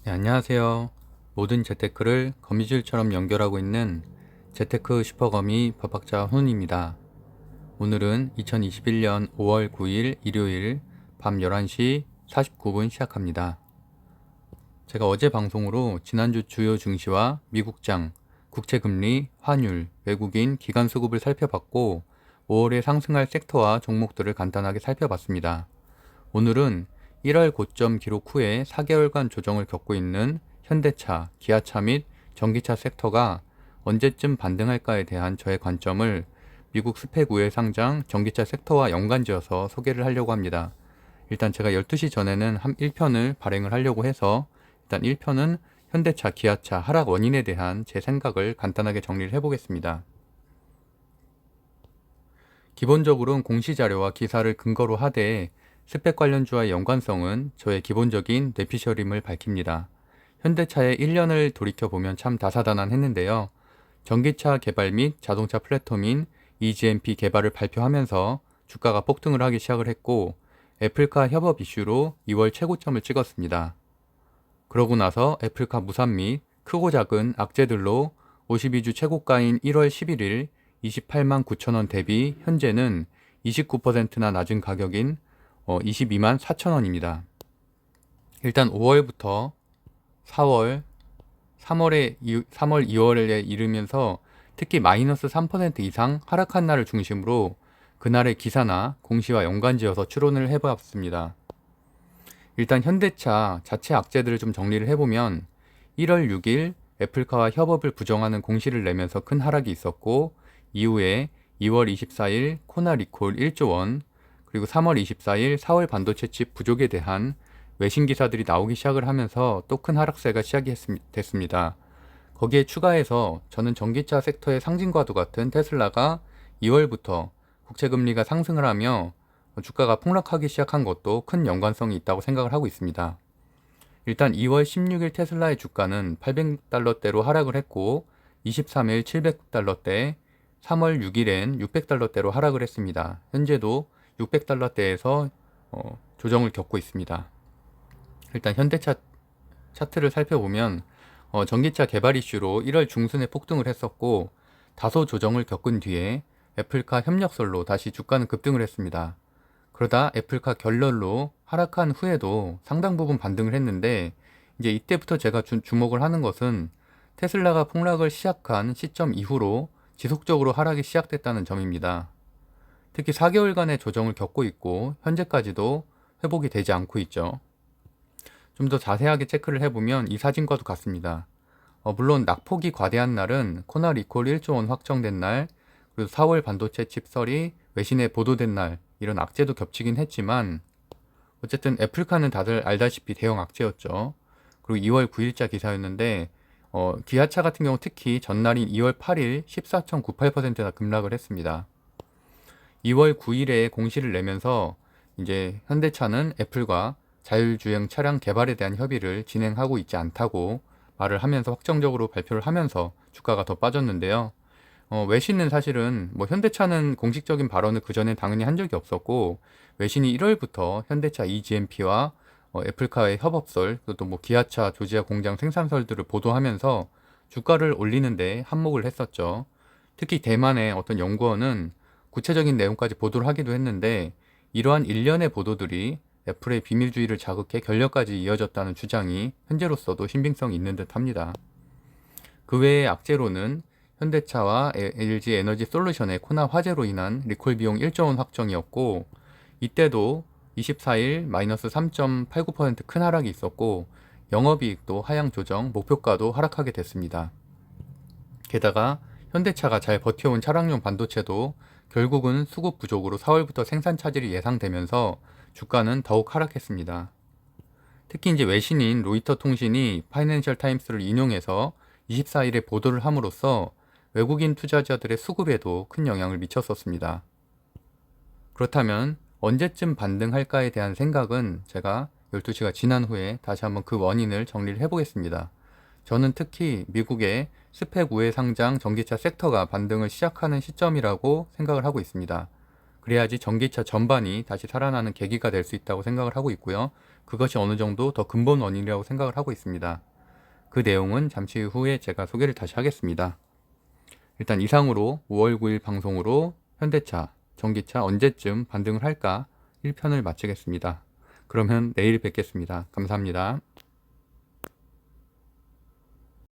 네, 안녕하세요. 모든 재테크를 거미줄처럼 연결하고 있는 재테크 슈퍼거미 법학자 훈입니다. 오늘은 2021년 5월 9일 일요일 밤 11시 49분 시작합니다. 제가 어제 방송으로 지난주 주요 증시와 미국장, 국채금리, 환율, 외국인 기관 수급을 살펴봤고 5월에 상승할 섹터와 종목들을 간단하게 살펴봤습니다. 오늘은 1월 고점 기록 후에 4개월간 조정을 겪고 있는 현대차, 기아차 및 전기차 섹터가 언제쯤 반등할까에 대한 저의 관점을 미국 스펙 우회 상장 전기차 섹터와 연관지어서 소개를 하려고 합니다. 일단 제가 12시 전에는 한 1편을 발행을 하려고 해서 일단 1편은 현대차, 기아차 하락 원인에 대한 제 생각을 간단하게 정리를 해보겠습니다. 기본적으로는 공시자료와 기사를 근거로 하되 스펙 관련주와의 연관성은 저의 기본적인 뇌피셜임을 밝힙니다. 현대차의 1년을 돌이켜보면 참 다사다난했는데요. 전기차 개발 및 자동차 플랫폼인 EGMP 개발을 발표하면서 주가가 폭등을 하기 시작을 했고 애플카 협업 이슈로 2월 최고점을 찍었습니다. 그러고 나서 애플카 무산 및 크고 작은 악재들로 52주 최고가인 1월 11일 28만 9천원 대비 현재는 29%나 낮은 가격인 22만 4천원입니다. 일단 5월부터 4월, 3월, 2월에 이르면서 특히 마이너스 3% 이상 하락한 날을 중심으로 그날의 기사나 공시와 연관지어서 추론을 해봤습니다. 일단 현대차 자체 악재들을 좀 정리를 해보면 1월 6일 애플카와 협업을 부정하는 공시를 내면서 큰 하락이 있었고 이후에 2월 24일 코나 리콜 1조 원, 그리고 3월 24일 4월 반도체 칩 부족에 대한 외신 기사들이 나오기 시작을 하면서 또 큰 하락세가 시작이 됐습니다. 거기에 추가해서 저는 전기차 섹터의 상징과도 같은 테슬라가 2월부터 국채금리가 상승을 하며 주가가 폭락하기 시작한 것도 큰 연관성이 있다고 생각을 하고 있습니다. 일단 2월 16일 테슬라의 주가는 800달러대로 하락을 했고 23일 700달러대, 3월 6일엔 600달러대로 하락을 했습니다. 현재도 600달러대에서 조정을 겪고 있습니다. 일단 현대차 차트를 살펴보면 전기차 개발 이슈로 1월 중순에 폭등을 했었고 다소 조정을 겪은 뒤에 애플카 협력설로 다시 주가는 급등을 했습니다. 그러다 애플카 결렬로 하락한 후에도 상당 부분 반등을 했는데 이제 이때부터 제가 주목을 하는 것은 테슬라가 폭락을 시작한 시점 이후로 지속적으로 하락이 시작됐다는 점입니다. 특히 4개월간의 조정을 겪고 있고 현재까지도 회복이 되지 않고 있죠. 좀 더 자세하게 체크를 해보면 이 사진과도 같습니다. 물론 낙폭이 과대한 날은 코나 리콜 1조 원 확정된 날, 그리고 4월 반도체 칩설이 외신에 보도된 날 이런 악재도 겹치긴 했지만 어쨌든 애플카는 다들 알다시피 대형 악재였죠. 그리고 2월 9일자 기사였는데 기아차 같은 경우 특히 전날인 2월 8일 14.98%나 급락을 했습니다. 2월 9일에 공시를 내면서 이제 현대차는 애플과 자율주행 차량 개발에 대한 협의를 진행하고 있지 않다고 말을 하면서 확정적으로 발표를 하면서 주가가 더 빠졌는데요. 외신은 사실은 현대차는 공식적인 발언을 그 전에 당연히 한 적이 없었고 외신이 1월부터 현대차 EGMP와 애플카의 협업설, 또 기아차 조지아 공장 생산설들을 보도하면서 주가를 올리는데 한몫을 했었죠. 특히 대만의 어떤 연구원은 구체적인 내용까지 보도를 하기도 했는데 이러한 일련의 보도들이 애플의 비밀주의를 자극해 결렬까지 이어졌다는 주장이 현재로서도 신빙성이 있는 듯 합니다. 그 외의 악재로는 현대차와 LG 에너지 솔루션의 코나 화재로 인한 리콜 비용 1조 원 확정이었고 이때도 24일 마이너스 3.89% 큰 하락이 있었고 영업이익도 하향 조정, 목표가도 하락하게 됐습니다. 게다가 현대차가 잘 버텨온 차량용 반도체도 결국은 수급 부족으로 4월부터 생산 차질이 예상되면서 주가는 더욱 하락했습니다. 특히 이제 외신인 로이터 통신이 파이낸셜 타임스를 인용해서 24일에 보도를 함으로써 외국인 투자자들의 수급에도 큰 영향을 미쳤었습니다. 그렇다면 언제쯤 반등할까에 대한 생각은 제가 12시가 지난 후에 다시 한번 그 원인을 정리를 해보겠습니다. 저는 특히 미국의 스펙 우회 상장 전기차 섹터가 반등을 시작하는 시점이라고 생각을 하고 있습니다. 그래야지 전기차 전반이 다시 살아나는 계기가 될 수 있다고 생각을 하고 있고요. 그것이 어느 정도 더 근본 원인이라고 생각을 하고 있습니다. 그 내용은 잠시 후에 제가 소개를 다시 하겠습니다. 일단 이상으로 5월 9일 방송으로 현대차, 전기차 언제쯤 반등을 할까 1편을 마치겠습니다. 그러면 내일 뵙겠습니다. 감사합니다.